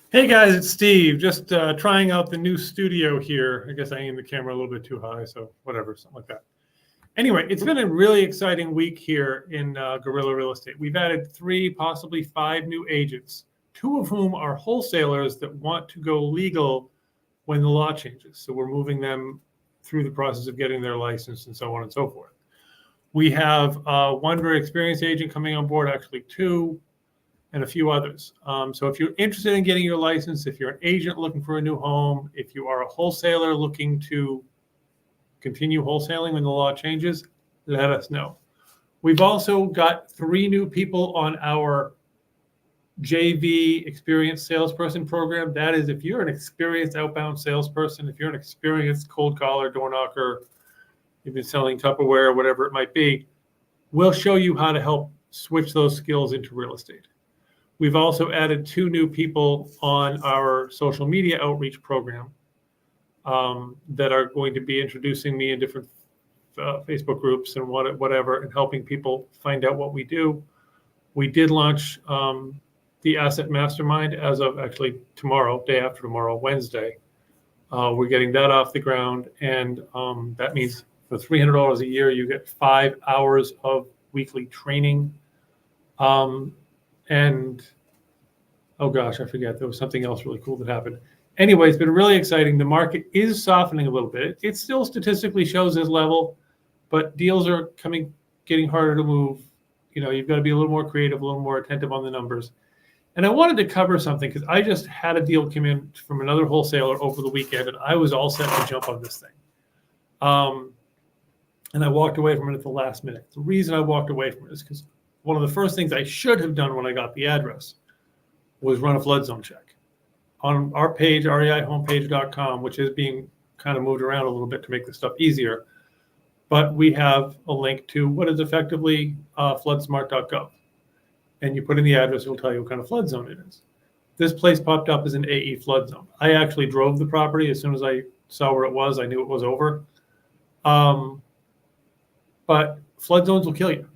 Hey guys, it's Steve. Just trying out the new studio here. I guess I aimed the camera a little bit too high, so whatever, something like that. Anyway, it's been a really exciting week here in Guerrilla Real Estate. We've added 3, possibly 5 new agents, 2 of whom are wholesalers that want to go legal when the law changes. So we're moving them through the process of getting their license and so on and so forth. We have one very experienced agent coming on board, actually 2, and a few others. So if you're interested in getting your license, if you're an agent looking for a new home, if you are a wholesaler looking to continue wholesaling when the law changes, let us know. We've also got 3 new people on our JV experienced salesperson program. That is, if you're an experienced outbound salesperson, if you're an experienced cold caller, door knocker, you've been selling Tupperware, whatever it might be, we'll show you how to help switch those skills into real estate. We've also added 2 new people on our social media outreach program that are going to be introducing me in different Facebook groups and whatever, and helping people find out what we do. We did launch the Asset Mastermind as of actually tomorrow, day after tomorrow, Wednesday. We're getting that off the ground, and that means for $300 a year, you get 5 hours of weekly training. And oh gosh, I forget, there was something else really cool that happened. Anyway, it's been really exciting. The market is softening a little bit. It still statistically shows as level, but deals are getting harder to move. You know, you've got to be a little more creative, a little more attentive on the numbers. And I wanted to cover something because I just had a deal come in from another wholesaler over the weekend, and I was all set to jump on this thing. And I walked away from it at the last minute. The reason I walked away from it is because one of the first things I should have done when I got the address was run a flood zone check. On our page, reihomepage.com, which is being kind of moved around a little bit to make this stuff easier, but we have a link to what is effectively floodsmart.gov. And you put in the address, it'll tell you what kind of flood zone it is. This place popped up as an AE flood zone. I actually drove the property. As soon as I saw where it was, I knew it was over. But flood zones will kill you.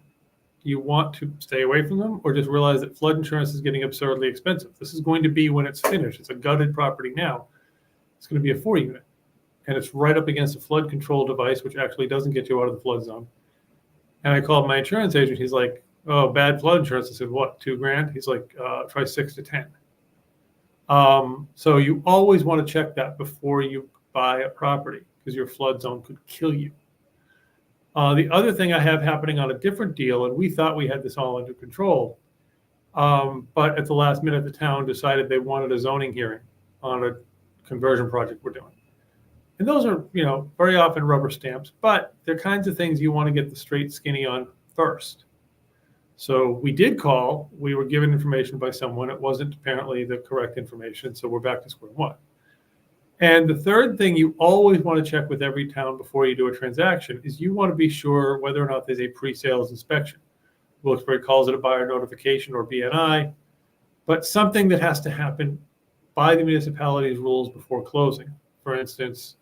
You want to stay away from them, or just realize that flood insurance is getting absurdly expensive. This is going to be when it's finished. It's a gutted property now. It's going to be a 4-unit, and it's right up against a flood control device, which actually doesn't get you out of the flood zone. And I called my insurance agent. He's like, "Oh, bad flood insurance." I said, "What, $2,000?" He's like, "Try 6 to 10." So you always want to check that before you buy a property, because your flood zone could kill you. The other thing I have happening on a different deal, and we thought we had this all under control, but at the last minute, the town decided they wanted a zoning hearing on a conversion project we're doing. And those are, very often rubber stamps, but they're kinds of things you want to get the straight skinny on first. So we did call. We were given information by someone. It wasn't apparently the correct information, so we're back to square one. And the third thing you always want to check with every town before you do a transaction is you want to be sure whether or not there's a pre-sales inspection. Wilkes-Barre calls it a buyer notification, or BNI, but something that has to happen by the municipality's rules before closing. For instance,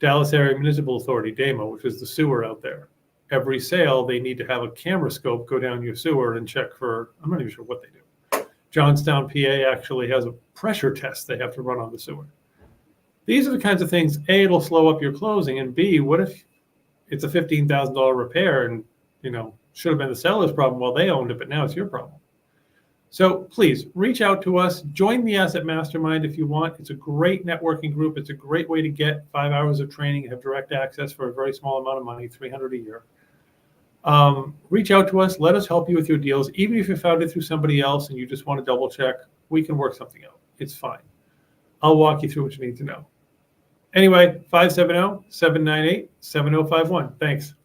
Dallas Area Municipal Authority, DAMO, which is the sewer out there. Every sale, they need to have a camera scope go down your sewer and check for, I'm not even sure what they do. Johnstown, PA actually has a pressure test they have to run on the sewer. These are the kinds of things, A, it'll slow up your closing, and B, what if it's a $15,000 repair and, should have been the seller's problem while they owned it, but now it's your problem. So please reach out to us. Join the Asset Mastermind if you want. It's a great networking group. It's a great way to get 5 hours of training and have direct access for a very small amount of money, $300 a year. Reach out to us. Let us help you with your deals. Even if you found it through somebody else and you just want to double check, we can work something out. It's fine. I'll walk you through what you need to know. Anyway, 570-798-7051. Thanks.